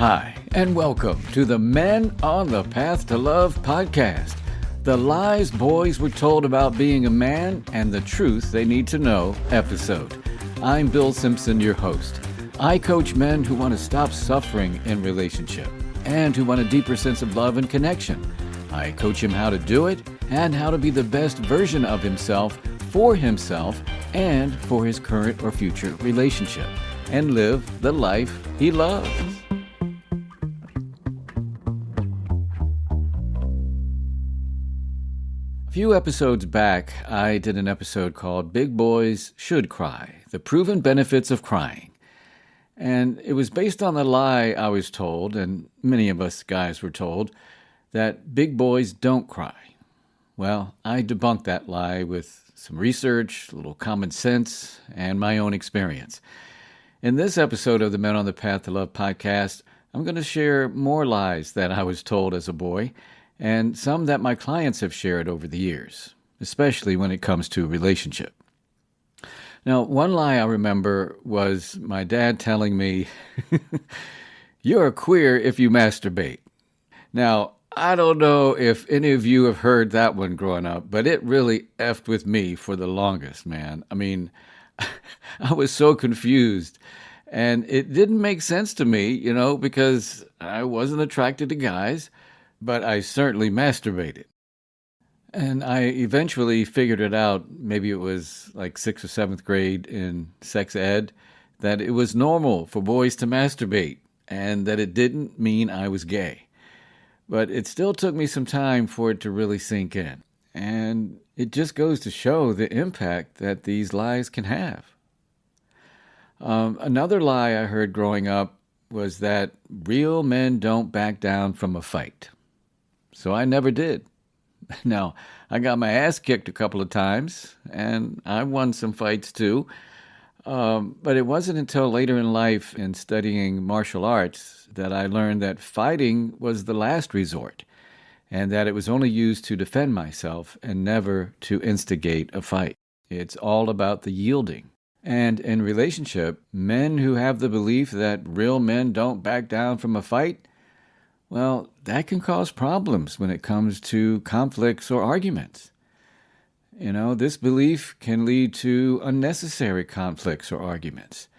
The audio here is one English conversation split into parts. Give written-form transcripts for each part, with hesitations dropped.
Hi, and welcome to the Men on the Path to Love podcast. The lies boys were told about being a man and the truth they need to know episode. I'm Bill Simpson, your host. I coach men who want to stop suffering in relationship and who want a deeper sense of love and connection. I coach him how to do it and how to be the best version of himself and for his current or future relationship and live the life he loves. A few episodes back, I did an episode called Big Boys Should Cry, The Proven Benefits of Crying. And it was based on the lie I was told, and many of us guys were told, that big boys don't cry. Well, I debunked that lie with some research, a little common sense, and my own experience. In this episode of the Men on the Path to Love podcast, I'm going to share more lies that I was told as a boy, and some that my clients have shared over the years, especially when it comes to relationship. Now, one lie I remember was my dad telling me, "You're a queer if you masturbate." Now, I don't know if any of you have heard that one growing up, but it really effed with me for the longest, man. I mean, I was so confused, and it didn't make sense to me, because I wasn't attracted to guys, but I certainly masturbated. And I eventually figured it out, maybe it was like 6th or 7th grade in sex ed, that it was normal for boys to masturbate and that it didn't mean I was gay. But it still took me some time for it to really sink in. And it just goes to show the impact that these lies can have. Another lie I heard growing up was that real men don't back down from a fight. So I never did. Now, I got my ass kicked a couple of times, and I won some fights too. But it wasn't until later in life in studying martial arts that I learned that fighting was the last resort, and that it was only used to defend myself and never to instigate a fight. It's all about the yielding. And in relationship, men who have the belief that real men don't back down from a fight, well, that can cause problems when it comes to conflicts or arguments. This belief can lead to unnecessary conflicts or arguments.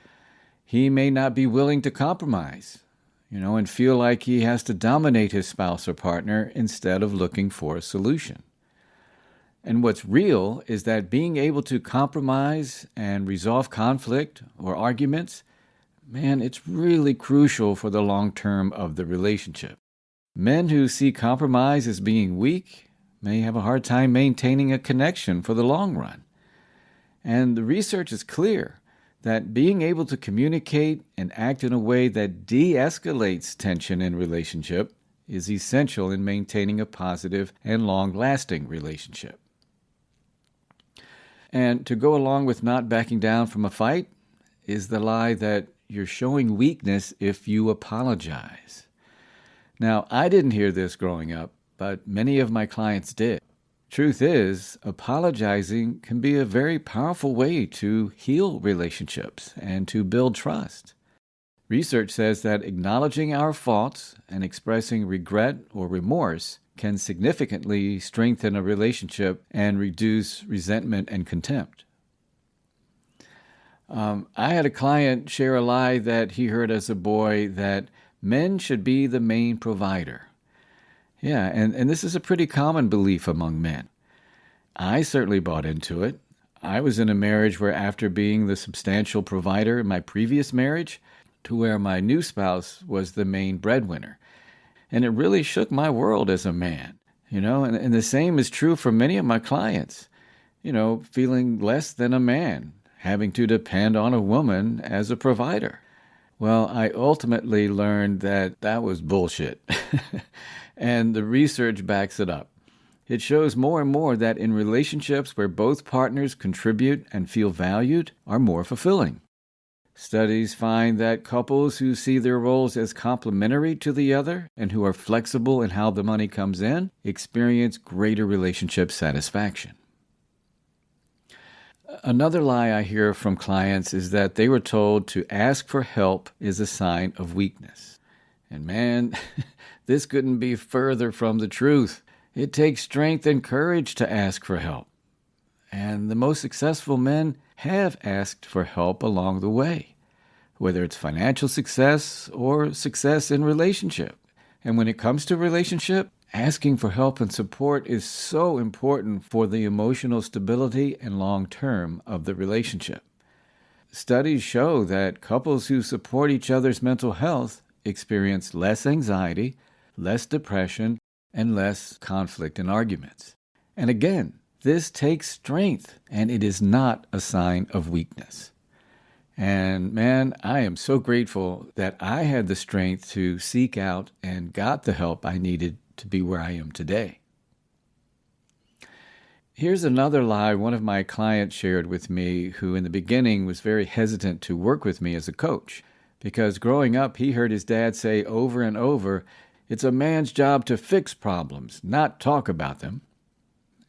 He may not be willing to compromise, and feel like he has to dominate his spouse or partner instead of looking for a solution. And what's real is that being able to compromise and resolve conflict or arguments, man, it's really crucial for the long term of the relationship. Men who see compromise as being weak may have a hard time maintaining a connection for the long run. And the research is clear that being able to communicate and act in a way that de-escalates tension in relationship is essential in maintaining a positive and long-lasting relationship. And to go along with not backing down from a fight is the lie that you're showing weakness if you apologize. Now, I didn't hear this growing up, but many of my clients did. Truth is, apologizing can be a very powerful way to heal relationships and to build trust. Research says that acknowledging our faults and expressing regret or remorse can significantly strengthen a relationship and reduce resentment and contempt. I had a client share a lie that he heard as a boy that men should be the main provider. Yeah, and this is a pretty common belief among men. I certainly bought into it. I was in a marriage where after being the substantial provider in my previous marriage, to where my new spouse was the main breadwinner. And it really shook my world as a man, and the same is true for many of my clients, feeling less than a man, having to depend on a woman as a provider. Well, I ultimately learned that was bullshit. And the research backs it up. It shows more and more that in relationships where both partners contribute and feel valued are more fulfilling. Studies find that couples who see their roles as complementary to the other and who are flexible in how the money comes in experience greater relationship satisfaction. Another lie I hear from clients is that they were told to ask for help is a sign of weakness. And man, this couldn't be further from the truth. It takes strength and courage to ask for help. And the most successful men have asked for help along the way, whether it's financial success or success in relationship. And when it comes to relationship, asking for help and support is so important for the emotional stability and long term of the relationship. Studies show that couples who support each other's mental health experience less anxiety, less depression, and less conflict and arguments. And again, this takes strength, and it is not a sign of weakness. And man, I am so grateful that I had the strength to seek out and got the help I needed to be where I am today. Here's another lie one of my clients shared with me, who in the beginning was very hesitant to work with me as a coach, because growing up he heard his dad say over and over, "It's a man's job to fix problems, not talk about them."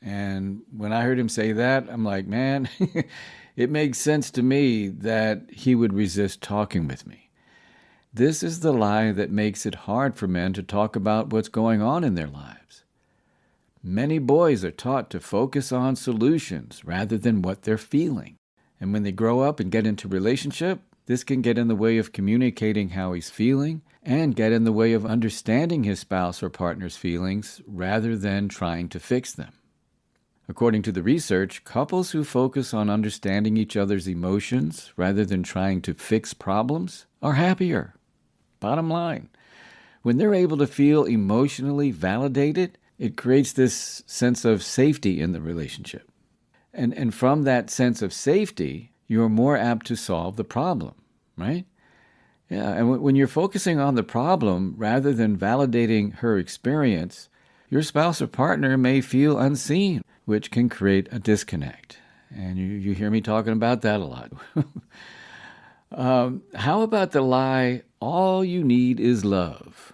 And when I heard him say that, I'm like, man, it makes sense to me that he would resist talking with me. This is the lie that makes it hard for men to talk about what's going on in their lives. Many boys are taught to focus on solutions rather than what they're feeling. And when they grow up and get into relationship, this can get in the way of communicating how he's feeling and get in the way of understanding his spouse or partner's feelings rather than trying to fix them. According to the research, couples who focus on understanding each other's emotions rather than trying to fix problems are happier. Bottom line, when they're able to feel emotionally validated, it creates this sense of safety in the relationship. And from that sense of safety, you're more apt to solve the problem, right? Yeah, and when you're focusing on the problem rather than validating her experience, your spouse or partner may feel unseen, which can create a disconnect. And you hear me talking about that a lot. How about the lie, all you need is love?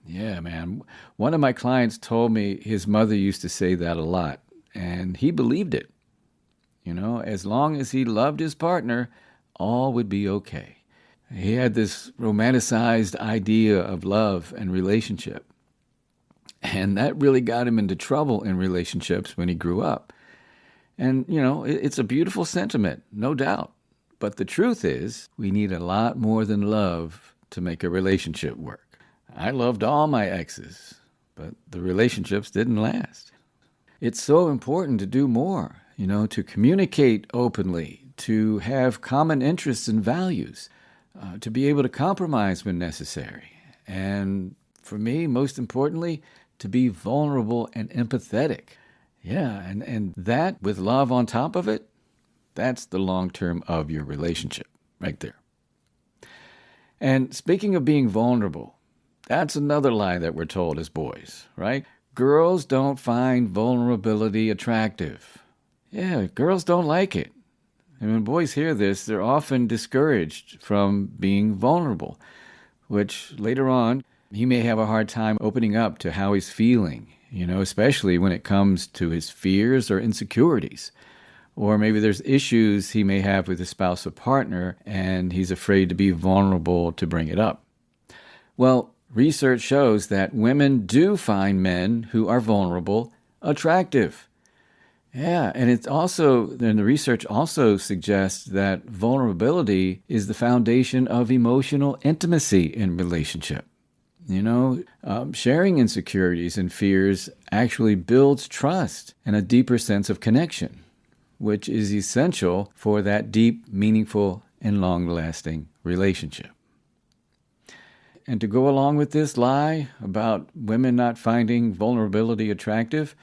Yeah, man. One of my clients told me his mother used to say that a lot, and he believed it. You know, as long as he loved his partner, all would be okay. He had this romanticized idea of love and relationship. And that really got him into trouble in relationships when he grew up. And, you know, it's a beautiful sentiment, no doubt. But the truth is, we need a lot more than love to make a relationship work. I loved all my exes, but the relationships didn't last. It's so important to do more, you know, to communicate openly, to have common interests and values, to be able to compromise when necessary. And for me, most importantly, to be vulnerable and empathetic. Yeah, and that with love on top of it, that's the long term of your relationship right there. And speaking of being vulnerable, that's another lie that we're told as boys, right? Girls don't find vulnerability attractive. Yeah, girls don't like it. And when boys hear this, they're often discouraged from being vulnerable, which later on, he may have a hard time opening up to how he's feeling, you know, especially when it comes to his fears or insecurities. Or maybe there's issues he may have with his spouse or partner, and he's afraid to be vulnerable to bring it up. Well, research shows that women do find men who are vulnerable attractive. Yeah, and the research also suggests that vulnerability is the foundation of emotional intimacy in relationship. You know, sharing insecurities and fears actually builds trust and a deeper sense of connection, which is essential for that deep, meaningful, and long-lasting relationship. And to go along with this lie about women not finding vulnerability attractive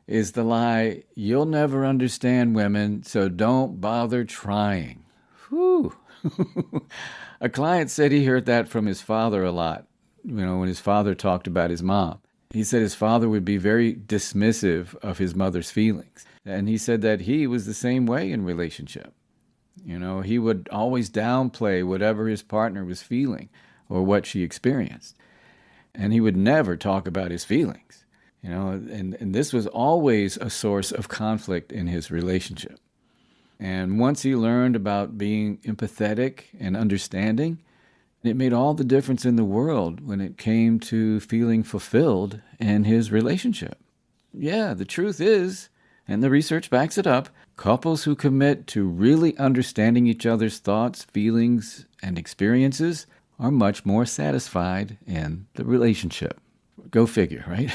is the lie, you'll never understand women, so don't bother trying. Whew. A client said he heard that from his father a lot. You know, when his father talked about his mom. He said his father would be very dismissive of his mother's feelings. And he said that he was the same way in relationship. You know, he would always downplay whatever his partner was feeling or what she experienced. And he would never talk about his feelings. You know, and this was always a source of conflict in his relationship. And once he learned about being empathetic and understanding, It made all the difference in the world when it came to feeling fulfilled in his relationship. Yeah, the truth is, and the research backs it up, couples who commit to really understanding each other's thoughts, feelings, and experiences are much more satisfied in the relationship. Go figure, right?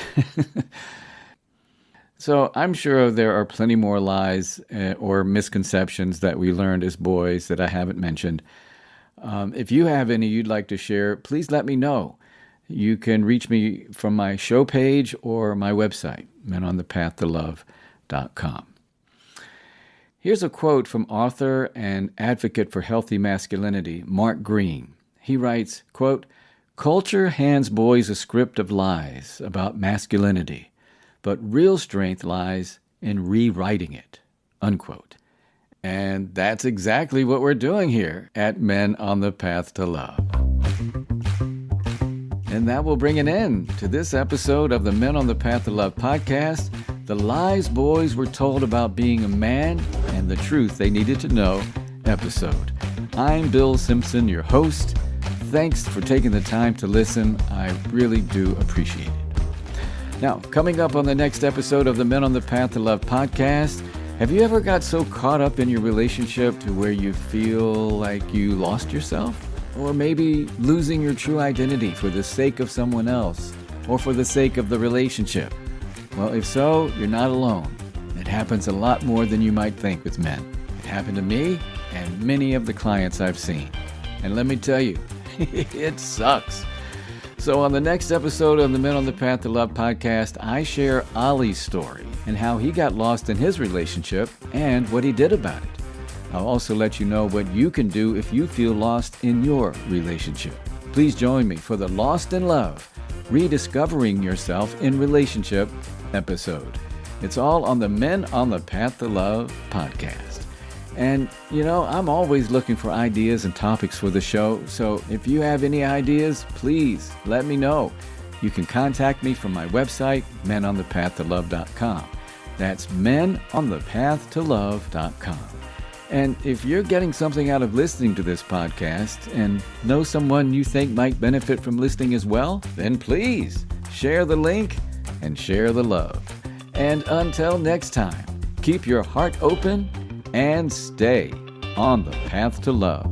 So I'm sure there are plenty more lies or misconceptions that we learned as boys that I haven't mentioned. If you have any you'd like to share, please let me know. You can reach me from my show page or my website, menonthepathtolove.com. Here's a quote from author and advocate for healthy masculinity, Mark Green. He writes, quote, "Culture hands boys a script of lies about masculinity, but real strength lies in rewriting it," unquote. And that's exactly what we're doing here at Men on the Path to Love. And that will bring an end to this episode of the Men on the Path to Love podcast, the lies boys were told about being a man and the truth they needed to know episode. I'm Bill Simpson, your host. Thanks for taking the time to listen. I really do appreciate it. Now, coming up on the next episode of the Men on the Path to Love podcast, have you ever got so caught up in your relationship to where you feel like you lost yourself? Or maybe losing your true identity for the sake of someone else or for the sake of the relationship? Well, if so, you're not alone. It happens a lot more than you might think with men. It happened to me and many of the clients I've seen. And let me tell you, it sucks. So on the next episode of the Men on the Path to Love podcast, I share Ollie's story and how he got lost in his relationship and what he did about it. I'll also let you know what you can do if you feel lost in your relationship. Please join me for the Lost in Love, Rediscovering Yourself in Relationship episode. It's all on the Men on the Path to Love podcast. And, I'm always looking for ideas and topics for the show, so if you have any ideas, please let me know. You can contact me from my website, menonthepathtolove.com. That's menonthepathtolove.com. And if you're getting something out of listening to this podcast and know someone you think might benefit from listening as well, then please share the link and share the love. And until next time, keep your heart open and stay on the path to love.